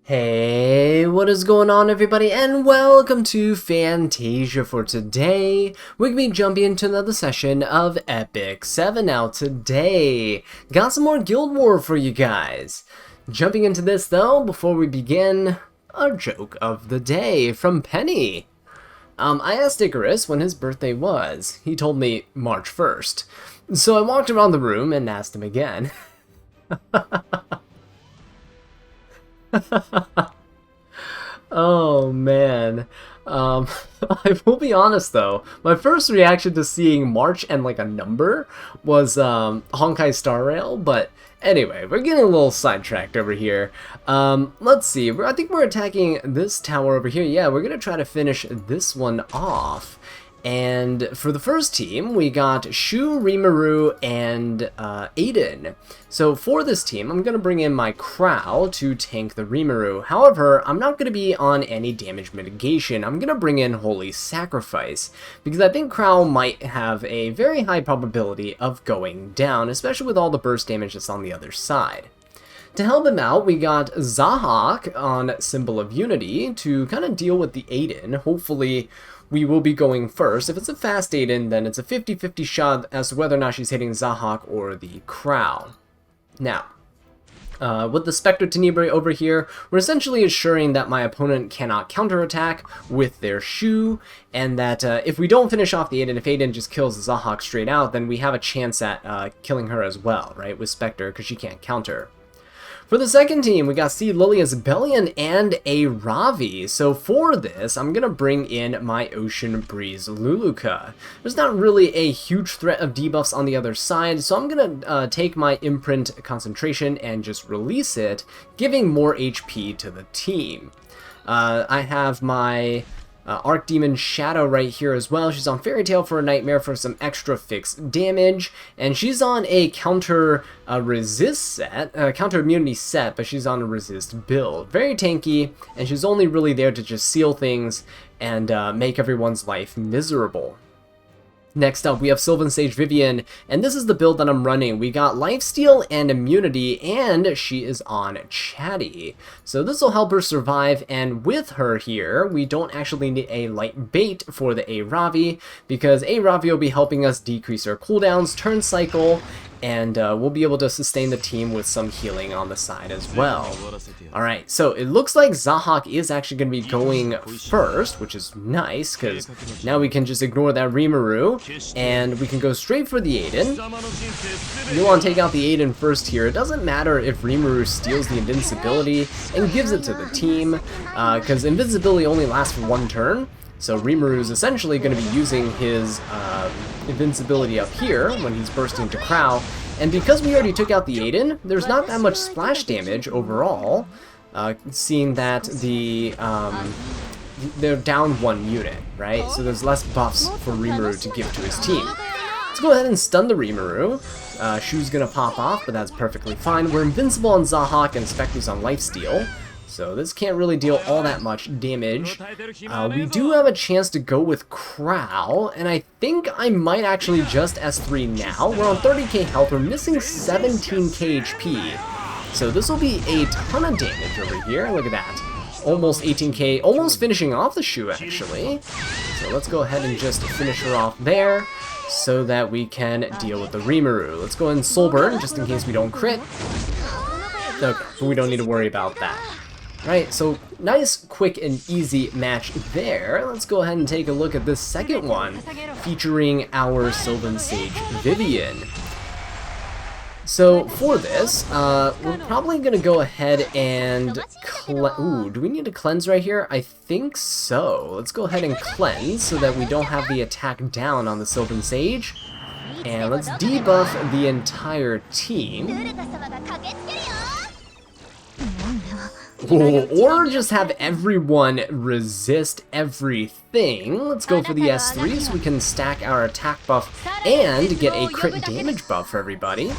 Hey, what is going on everybody, and welcome to Fantasia. For today, we're going to be jumping into another session of Epic 7. Now today, got some more Guild War for you guys. Jumping into this though, before we begin, a joke of the day from Penny. I asked Icarus when his birthday was. He told me March 1st. So I walked around the room and asked him again. Oh man. I will be honest though, my first reaction to seeing March and like a number was Honkai Star Rail, but anyway, we're getting a little sidetracked over here. Let's see, I think we're attacking this tower over here. Yeah, we're gonna try to finish this one off. And for the first team, we got Shu, Rimuru, and Aiden. So for this team, I'm going to bring in my Crow to tank the Rimuru. However, I'm not going to be on any damage mitigation. I'm going to bring in Holy Sacrifice, because I think Crow might have a very high probability of going down, especially with all the burst damage that's on the other side. To help him out, we got Zahhak on Symbol of Unity to kind of deal with the Aiden. Hopefully, we will be going first. If it's a fast Aiden, then it's a 50-50 shot as to whether or not she's hitting Zahhak or the Crow. Now, with the Spectre Tenebrae over here, we're essentially assuring that my opponent cannot counterattack with their Shu, and that if we don't finish off the Aiden, if Aiden just kills Zahhak straight out, then we have a chance at killing her as well, right, with Spectre, because she can't counter. For the second team, we got C. Lilia's Bellion and a Ravi. So for this, I'm going to bring in my Ocean Breeze Luluka. There's not really a huge threat of debuffs on the other side, so I'm going to take my Imprint Concentration and just release it, giving more HP to the team. I have my Archdemon Shadow right here as well. She's on Fairy Tail for a Nightmare for some extra fixed damage, and she's on a counter resist set, counter immunity set, but she's on a resist build. Very tanky, and she's only really there to just seal things and make everyone's life miserable. Next up, we have Sylvan Sage Vivian, and this is the build that I'm running. We got Lifesteal and Immunity, and she is on Chatty. So this will help her survive, and with her here, we don't actually need a light bait for the A-Ravi, because A-Ravi will be helping us decrease her cooldowns, turn cycle, and we'll be able to sustain the team with some healing on the side as well. Alright, so it looks like Zahhak is actually going to be going first, which is nice, because now we can just ignore that Rimuru, and we can go straight for the Aiden. We want to take out the Aiden first here. It doesn't matter if Rimuru steals the invincibility and gives it to the team, because invincibility only lasts for one turn. So Rimuru is essentially going to be using his invincibility up here when he's bursting to Crow. And because we already took out the Aiden, there's not that much splash damage overall, seeing that they're down one unit, right? So there's less buffs for Rimuru to give to his team. Let's go ahead and stun the Rimuru. Shu's going to pop off, but that's perfectly fine. We're invincible on Zahhak and Spectre's on Lifesteal. So this can't really deal all that much damage. We do have a chance to go with Crow, and I think I might actually just S3 now. We're on 30k health, we're missing 17k HP. So this will be a ton of damage over here, look at that. Almost 18k, almost finishing off the Shu actually. So let's go ahead and just finish her off there, so that we can deal with the Rimuru. Let's go ahead and Soul Burn, just in case we don't crit. Okay, but we don't need to worry about that. Right, so nice, quick, and easy match there. Let's go ahead and take a look at this second one, featuring our Sylvan Sage Vivian. So for this, we're probably going to go ahead and ooh, do we need to cleanse right here? I think so. Let's go ahead and cleanse so that we don't have the attack down on the Sylvan Sage. And let's debuff the entire team. Or just have everyone resist everything. Let's go for the S3 so we can stack our attack buff and get a crit damage buff for everybody.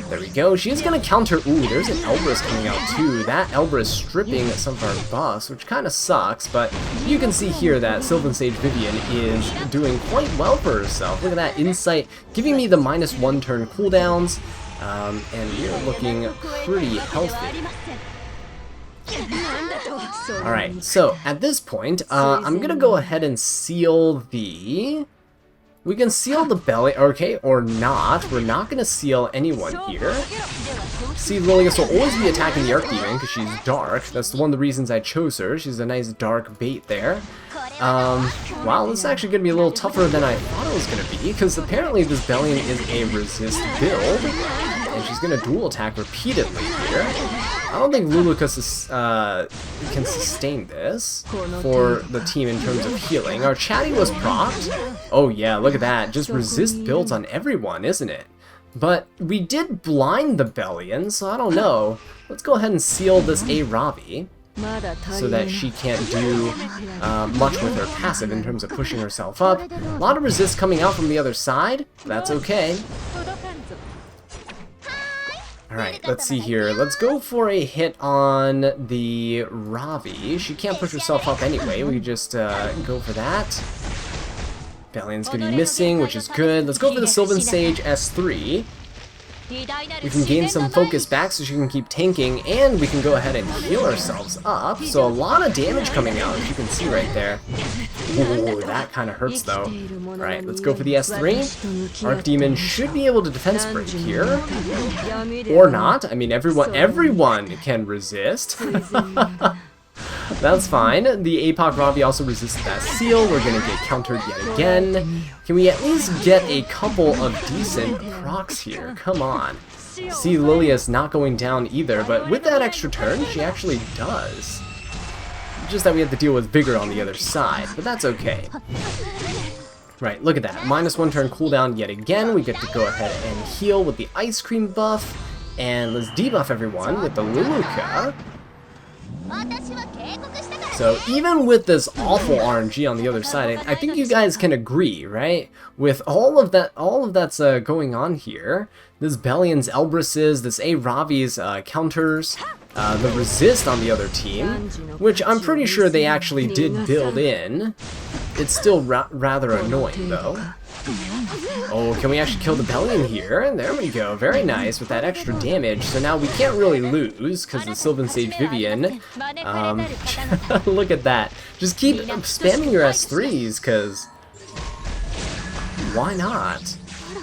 There we go. She is going to counter. Ooh, there's an Elbrus coming out too. That Elbrus stripping some of our buffs, which kind of sucks, but you can see here that Sylvan Sage Vivian is doing quite well for herself. Look at that Insight, giving me the -1 turn cooldowns. And we're looking pretty healthy. Alright, so at this point, I'm gonna go ahead and seal the... We can seal the belly, okay, or not. We're not gonna seal anyone here. See, Lilius will always be attacking the Archdemon because she's dark. That's one of the reasons I chose her. She's a nice dark bait there. Wow, this is actually going to be a little tougher than I thought it was going to be, because apparently this Bellion is a resist build, and she's going to dual attack repeatedly here. I don't think Lulucus can sustain this for the team in terms of healing. Our Chatty was procced. Oh yeah, look at that. Just resist builds on everyone, isn't it? But we did blind the Bellion, so I don't know. Let's go ahead and seal this Ravi, so that she can't do much with her passive in terms of pushing herself up. A lot of resist coming out from the other side. That's okay. Alright, let's see here. Let's go for a hit on the Ravi. She can't push herself up anyway. We just go for that. Bellion's gonna be missing, which is good. Let's go for the Sylvan Sage S3. We can gain some focus back so she can keep tanking, and we can go ahead and heal ourselves up. So a lot of damage coming out, as you can see right there. Ooh, that kind of hurts though. Alright, let's go for the S3. Archdemon should be able to defense break here. Or not. I mean, everyone can resist. That's fine. The APOC Ravi also resisted that seal. We're gonna get countered yet again. Can we at least get a couple of decent procs here? Come on. See, Lilia's not going down either, but with that extra turn, she actually does. Just that we have to deal with Vigor on the other side, but that's okay. Right, look at that. -1 turn cooldown yet again. We get to go ahead and heal with the Ice Cream buff. And let's debuff everyone with the Luluka. So even with this awful RNG on the other side, I think you guys can agree, right? With all of that's going on here, this Bellion's Elbrises, this Ravi's counters, the resist on the other team, which I'm pretty sure they actually did build in. It's still rather annoying though. Oh, can we actually kill the Bellion here? And there we go. Very nice with that extra damage. So now we can't really lose because the Sylvan Sage Vivian. Look at that. Just keep spamming your S3s because why not?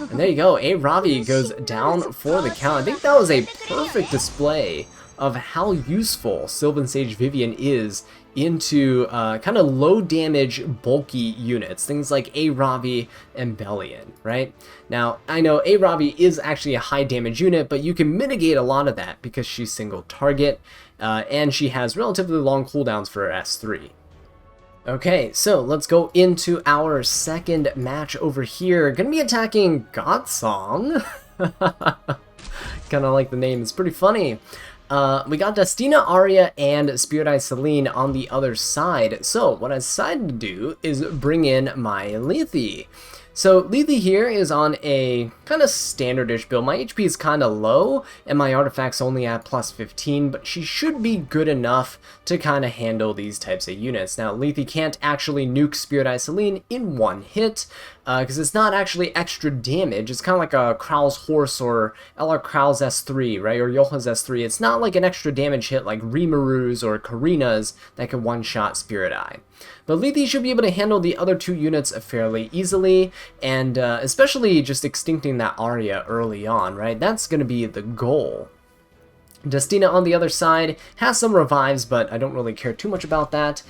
And there you go. Ravi goes down for the count. I think that was a perfect display of how useful Sylvan Sage Vivian is into kind of low damage bulky units, things like Ravi and Bellion, right? Now, I know Ravi is actually a high damage unit, but you can mitigate a lot of that because she's single target, and she has relatively long cooldowns for her S3. Okay, so let's go into our second match over here. Gonna be attacking Godsong. Kind of like the name, it's pretty funny. We got Destina, Arya, and Spirit Eye Celine on the other side. So what I decided to do is bring in my Lethe. So Lethe here is on a kind of standardish build. My HP is kind of low, and my artifact's only at +15, but she should be good enough to kind of handle these types of units. Now, Lethe can't actually nuke Spirit Eye Celine in one hit, because it's not actually extra damage. It's kind of like a Kral's Horse or LR Kral's S3, right, or Yolha's S3. It's not like an extra damage hit like Rimaru's or Karina's that can one-shot Spirit Eye. But Lethe should be able to handle the other two units fairly easily, and especially just extincting that Arya early on, right? That's going to be the goal. Destina on the other side has some revives, but I don't really care too much about that.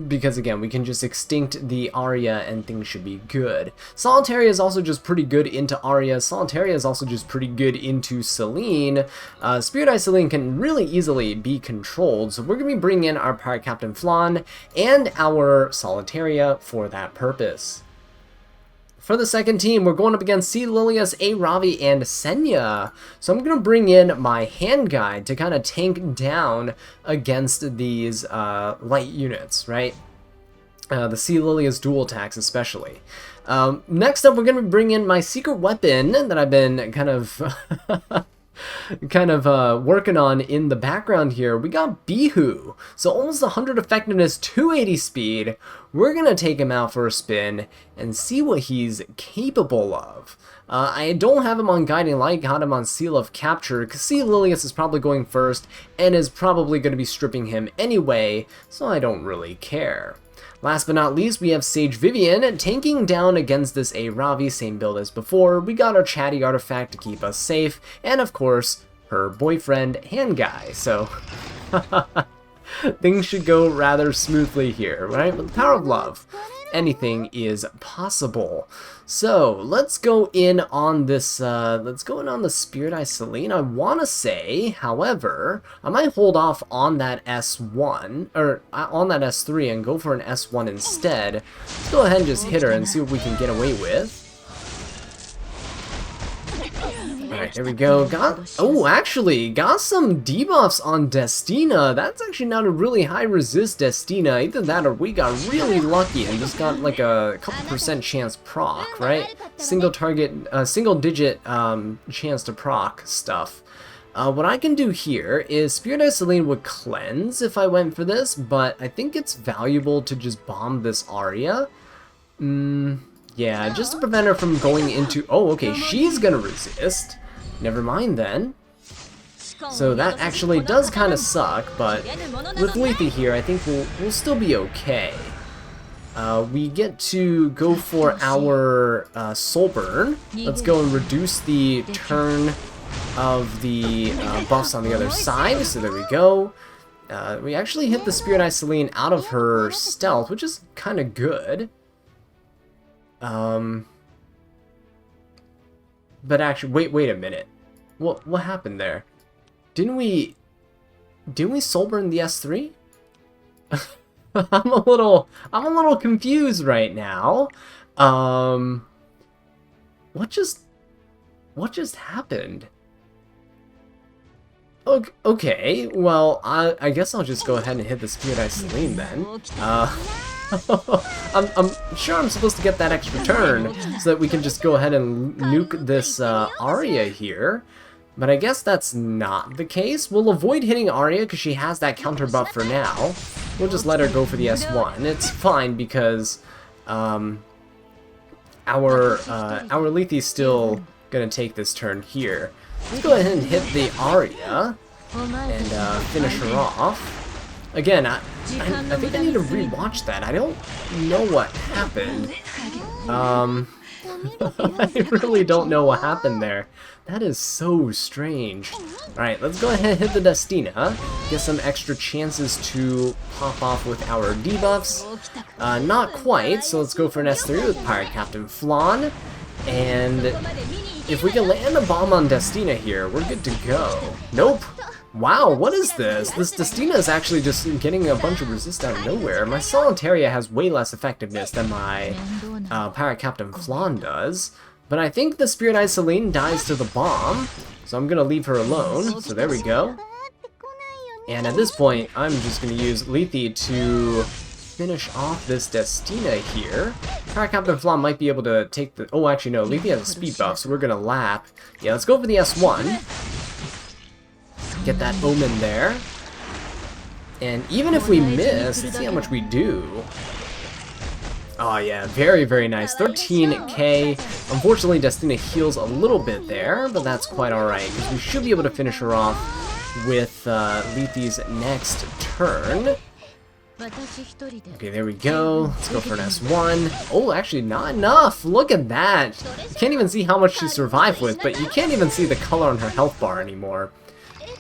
Because again, we can just extinct the Arya and things should be good. Solitaria is also just pretty good into Arya. Solitaria is also just pretty good into Celine. Spirit Eye Celine can really easily be controlled, so we're going to be bringing in our Pirate Captain Flan and our Solitaria for that purpose. For the second team, we're going up against C. Lilius, Ravi, and Senya. So I'm going to bring in my hand guide to kind of tank down against these light units, right? The C. Lilius dual attacks especially. Next up, we're going to bring in my secret weapon that I've been kind of kind of working on in the background here, we got Bihu. So almost 100 effectiveness, 280 speed. We're going to take him out for a spin and see what he's capable of. I don't have him on Guiding Light, got him on Seal of Capture, because C. Lilius is probably going first, and is probably going to be stripping him anyway, so I don't really care. Last but not least, we have Sage Vivian tanking down against this Ravi, same build as before. We got our Chatty Artifact to keep us safe, and of course, her boyfriend, Hand Guy, so things should go rather smoothly here, right? With the power of love, anything is possible. So let's go in on this. Let's go in on the Spirit Eye Selene. I want to say, however, I might hold off on that S1 or on that S3 and go for an S1 instead. Let's go ahead and just hit her and see what we can get away with. Alright, here we go. Actually, got some debuffs on Destina. That's actually not a really high resist Destina. Either that or we got really lucky and just got like a couple % chance proc, right? Single digit chance to proc stuff. What I can do here is Spirit Eye Selene would cleanse if I went for this, but I think it's valuable to just bomb this Arya. Yeah, just to prevent her from going into... Oh, okay, she's gonna resist. Never mind then. So that actually does kind of suck, but with Lethe here, I think we'll still be okay. We get to go for our Soul Burn. Let's go and reduce the turn of the buffs on the other side. So there we go. We actually hit the Spirit Eye Selene out of her stealth, which is kind of good. But actually, wait a minute. What happened there? Didn't we soulburn the S3? I'm a little confused right now. What just happened? Okay, well, I guess I'll just go ahead and hit the Spirit Eye Selene then. I'm sure I'm supposed to get that extra turn so that we can just go ahead and nuke this Arya here. But I guess that's not the case. We'll avoid hitting Arya because she has that counter buff for now. We'll just let her go for the S1. It's fine because our Lethe's still gonna take this turn here. Let's go ahead and hit the Arya and finish her off. Again, I think I need to rewatch that. I don't know what happened. I really don't know what happened there. That is so strange. Alright, let's go ahead and hit the Destina. Get some extra chances to pop off with our debuffs. Not quite, so let's go for an S3 with Pirate Captain Flan. And if we can land a bomb on Destina here, we're good to go. Nope. Wow, what is this? This Destina is actually just getting a bunch of resist out of nowhere. My Solitaria has way less effectiveness than my Pirate Captain Flan does. But I think the Spirit Eye Selene dies to the bomb, so I'm gonna leave her alone. So there we go. And at this point, I'm just gonna use Lethe to finish off this Destina here. Pirate Captain Flan might be able to take the... Oh, actually no, Lethe has a speed buff, so we're gonna lap. Yeah, let's go for the S1. Get that Omen there. And even if we miss, let's see how much we do. Oh yeah, very, very nice. 13k. Unfortunately, Destina heals a little bit there, but that's quite alright, because we should be able to finish her off with Lethe's next turn. Okay, there we go. Let's go for an S1. Oh, actually, not enough. Look at that. You can't even see how much she survived with, but you can't even see the color on her health bar anymore.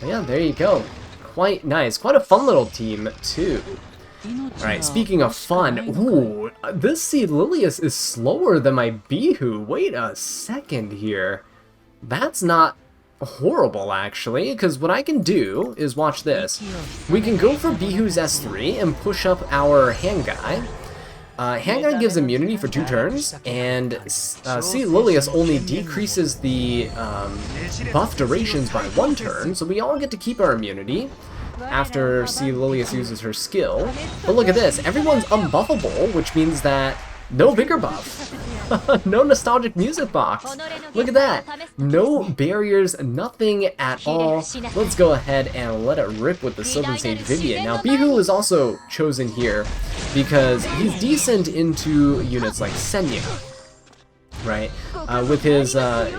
But yeah, there you go. Quite nice. Quite a fun little team, too. Alright, speaking of fun, ooh, this C. Lilius is slower than my Bihu. Wait a second here. That's not horrible, actually, because what I can do is, watch this. We can go for Bihu's S3 and push up our Hand Guy. Hand Guy gives immunity for 2 turns, and C. Lilius only decreases the buff durations by 1 turn, so we all get to keep our immunity after C. Lilius uses her skill. But look at this, everyone's unbuffable, which means that No bigger buff. No nostalgic music box. Look at that. No barriers, nothing at all. Let's go ahead and let it rip with the Sylvan Sage Vivian. Now, Bihu is also chosen here because he's decent into units like Senya. Right? With his,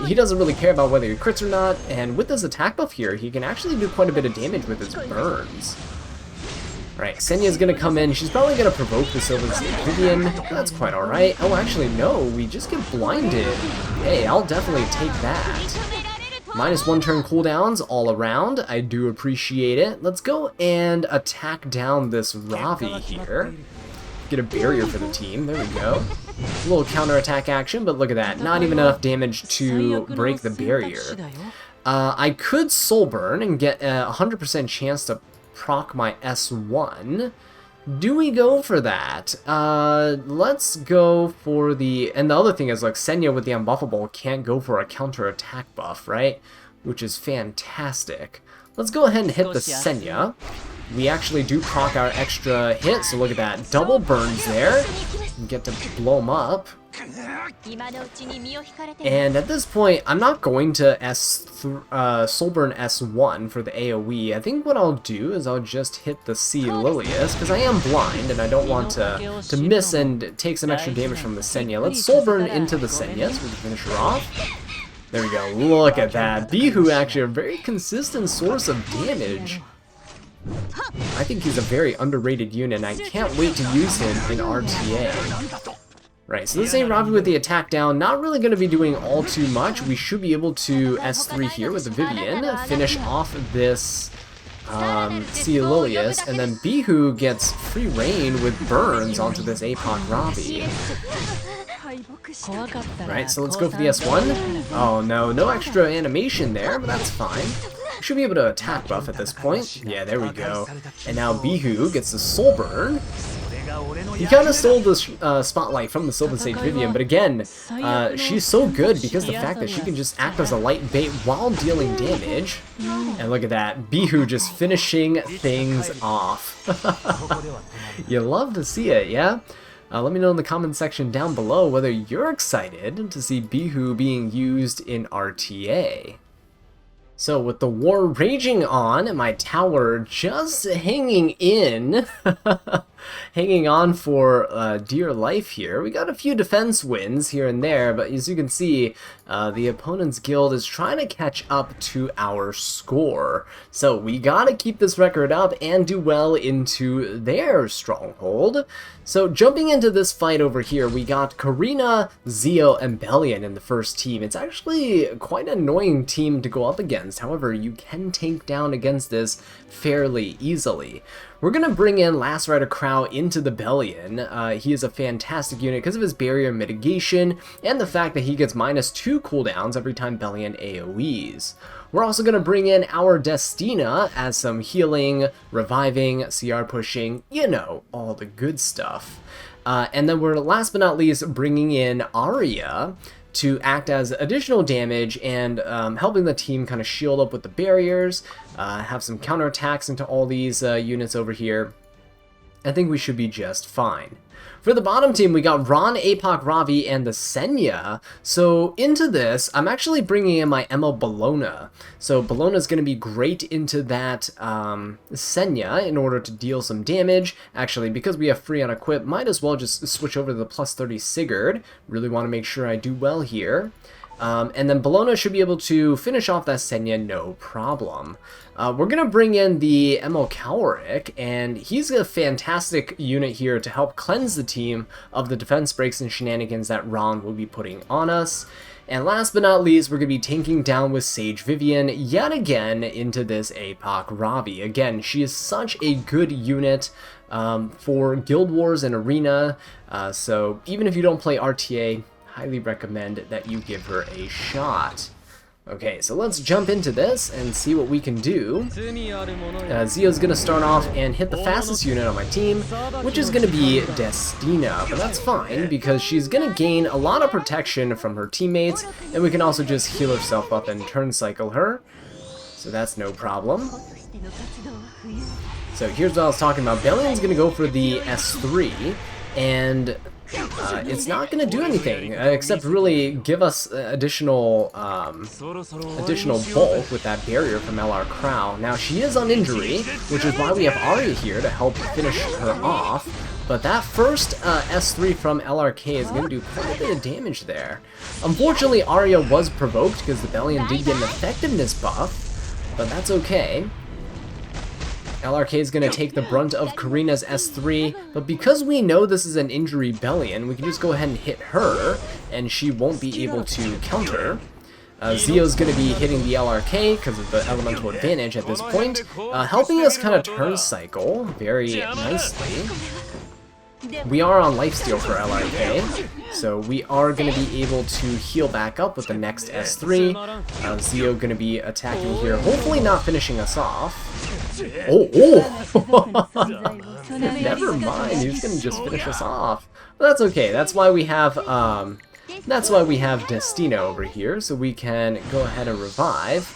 he doesn't really care about whether he crits or not, and with his attack buff here, he can actually do quite a bit of damage with his burns. Right, Senya's gonna come in, she's probably gonna provoke the Sylvan Sage Vivian. That's quite alright. Oh, actually, no, we just get blinded. Hey, I'll definitely take that. -1 turn cooldowns all around. I do appreciate it. Let's go and attack down this Ravi here. Get a barrier for the team. There we go. A little counterattack action, but look at that. Not even enough damage to break the barrier. I could Soul Burn and get a 100% chance to proc my S1. Do we go for that? Let's go for the... And the other thing is, like, Senya with the Unbuffable can't go for a counterattack buff, right? Which is fantastic. Let's go ahead and hit the Senya. We actually do proc our extra hit, so look at that. Double burns there. We get to blow them up. And at this point, I'm not going to Soulburn S1 for the AoE. I think what I'll do is I'll just hit the Sea Lilius, because I am blind and I don't want to miss and take some extra damage from the Senya. Let's Soulburn into the Senya so we can finish her off. There we go. Look at that. Bihu actually a very consistent source of damage. I think he's a very underrated unit, and I can't wait to use him in RTA. Right, so this ain't Ravi with the attack down. Not really going to be doing all too much. We should be able to S3 here with the Vivian, finish off this Sea Lilius, and then Bihu gets free reign with burns onto this APOC Ravi. Right, so let's go for the S1. Oh no, no extra animation there, but that's fine. We should be able to attack buff at this point. Yeah, there we go. And now Bihu gets the Soul Burn. He kind of stole the spotlight from the Sylvan Sage Vivian, but again, she's so good because of the fact that she can just act as a light bait while dealing damage. And look at that, Bihu just finishing things off. You love to see it, yeah? Let me know in the comment section down below whether you're excited to see Bihu being used in RTA. So with the war raging on and my tower just hanging in, hanging on for dear life here, we got a few defense wins here and there, but as you can see, the opponent's guild is trying to catch up to our score. So we gotta keep this record up and do well into their stronghold. So jumping into this fight over here, we got Karina, Zio, and Bellion in the first team. It's actually quite an annoying team to go up against. However, you can take down against this fairly easily. We're going to bring in Last Rider Crow into the Bellion. He is a fantastic unit because of his barrier mitigation and the fact that he gets -2 cooldowns every time Bellion AoEs. We're also going to bring in our Destina as some healing, reviving, CR pushing, you know, all the good stuff. And then we're last but not least bringing in Arya to act as additional damage and helping the team kind of shield up with the barriers, have some counterattacks into all these units over here. I think we should be just fine. For the bottom team, we got Ron, APOC, Ravi, and the Senya. So into this, I'm actually bringing in my ML Bologna. So Bologna is going to be great into that Senya in order to deal some damage. Actually, because we have free on equip, might as well just switch over to the +30 Sigurd. Really want to make sure I do well here. And then Bologna should be able to finish off that Senya no problem. We're going to bring in the ML Cowrick, and he's a fantastic unit here to help cleanse the team of the defense breaks and shenanigans that Ron will be putting on us. And last but not least, we're going to be tanking down with Sage Vivian yet again into this APOC Ravi. Again, she is such a good unit for Guild Wars and Arena, so even if you don't play RTA, highly recommend that you give her a shot. Okay, so let's jump into this and see what we can do. Zio's going to start off and hit the fastest unit on my team, which is going to be Destina, but that's fine because she's going to gain a lot of protection from her teammates, and we can also just heal herself up and turn cycle her, so that's no problem. So here's what I was talking about. Bellion's going to go for the S3, and it's not going to do anything except really give us additional bulk with that barrier from LR Crow. Now she is on injury, which is why we have Arya here to help finish her off. But that first S3 from LRK is going to do quite a bit of damage there. Unfortunately, Arya was provoked because the Bellion did get an effectiveness buff, but that's okay. LRK is going to take the brunt of Karina's S3, but because we know this is an injury Bellion, we can just go ahead and hit her, and she won't be able to counter. Zio's going to be hitting the LRK because of the elemental advantage at this point, helping us kind of turn cycle very nicely. We are on lifesteal for LRK, so we are going to be able to heal back up with the next S3. Zio going to be attacking here, hopefully not finishing us off. Oh! Never mind, he's going to just finish us off. But that's okay, that's why we have Destino over here, so we can go ahead and revive.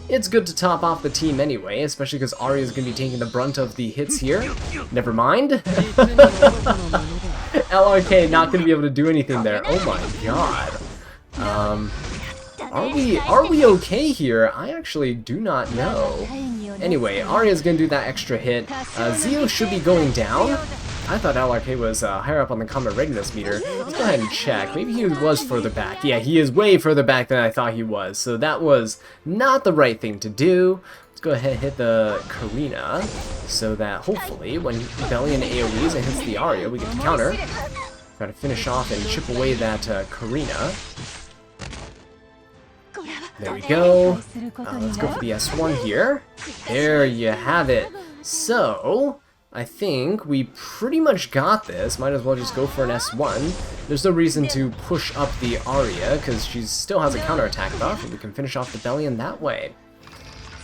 It's good to top off the team anyway, especially because Arya is going to be taking the brunt of the hits here. Never mind. LRK not going to be able to do anything there. Oh my god. Are we okay here? I actually do not know. Anyway, Arya's going to do that extra hit. Zio should be going down. I thought LRK was higher up on the combat readiness meter. Let's go ahead and check. Maybe he was further back. Yeah, he is way further back than I thought he was. So that was not the right thing to do. Let's go ahead and hit the Karina so that hopefully when Bellion AoEs and hits the Arya, we get to counter. Try to finish off and chip away that Karina. There we go. Let's go for the S1 here. There you have it. So I think we pretty much got this. Might as well just go for an S1. There's no reason to push up the Arya, because she still has a counterattack buff, and we can finish off the Bellion that way.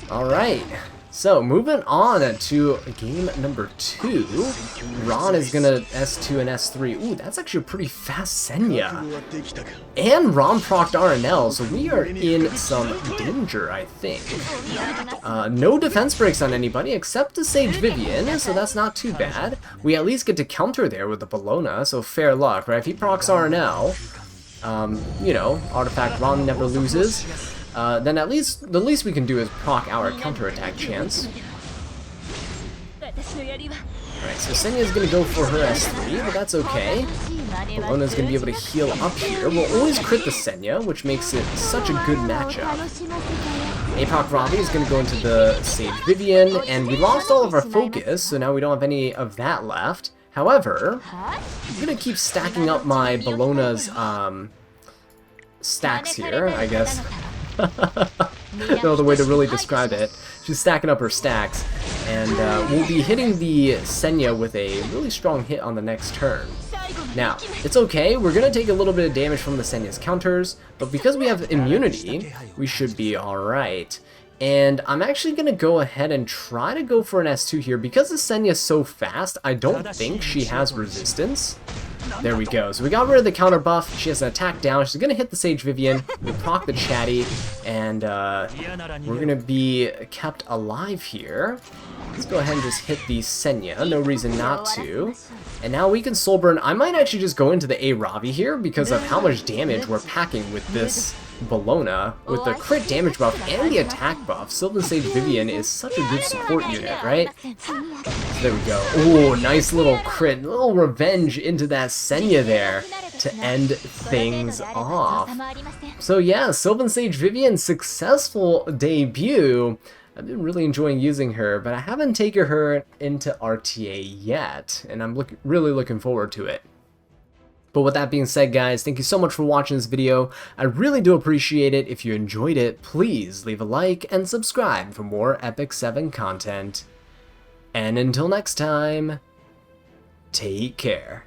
Alright, so moving on to game number 2. Ron is gonna S2 and S3. Ooh, that's actually a pretty fast Senya. And Ron procced RNL, so we are in some danger, I think. No defense breaks on anybody except the Sage Vivian, so that's not too bad. We at least get to counter there with the Bellona, so fair luck, right? If he procs RNL, you know, artifact Ron never loses. Then the least we can do is proc our counterattack chance. Alright, so Senya's gonna go for her S3, but that's okay. Bellona's gonna be able to heal up here. We'll always crit the Senya, which makes it such a good matchup. Apoc Ravi is gonna go into the Sage Vivian, and we lost all of our focus, so now we don't have any of that left. However, I'm gonna keep stacking up my Bellona's stacks here, I guess. No, the way to really describe it. She's stacking up her stacks, and we'll be hitting the Senya with a really strong hit on the next turn. Now, it's okay, we're going to take a little bit of damage from the Senya's counters, but because we have immunity, we should be alright. And I'm actually going to go ahead and try to go for an S2 here. Because the Senya is so fast, I don't think she has resistance. There we go. So we got rid of the counter buff. She has an attack down. She's going to hit the Sage Vivian. We proc the Chatty. And we're going to be kept alive here. Let's go ahead and just hit the Senya. No reason not to. And now we can soul burn. I might actually just go into the A Ravi here because of how much damage we're packing with this Bellona. With the crit damage buff and the attack buff, Sylvan Sage Vivian is such a good support unit, right? So there we go. Ooh, nice little crit, little revenge into that Senya there to end things off. So yeah, Sylvan Sage Vivian, successful debut. I've been really enjoying using her, but I haven't taken her into RTA yet, and I'm really looking forward to it. But with that being said, guys, thank you so much for watching this video. I really do appreciate it. If you enjoyed it, please leave a like and subscribe for more Epic 7 content. And until next time, take care.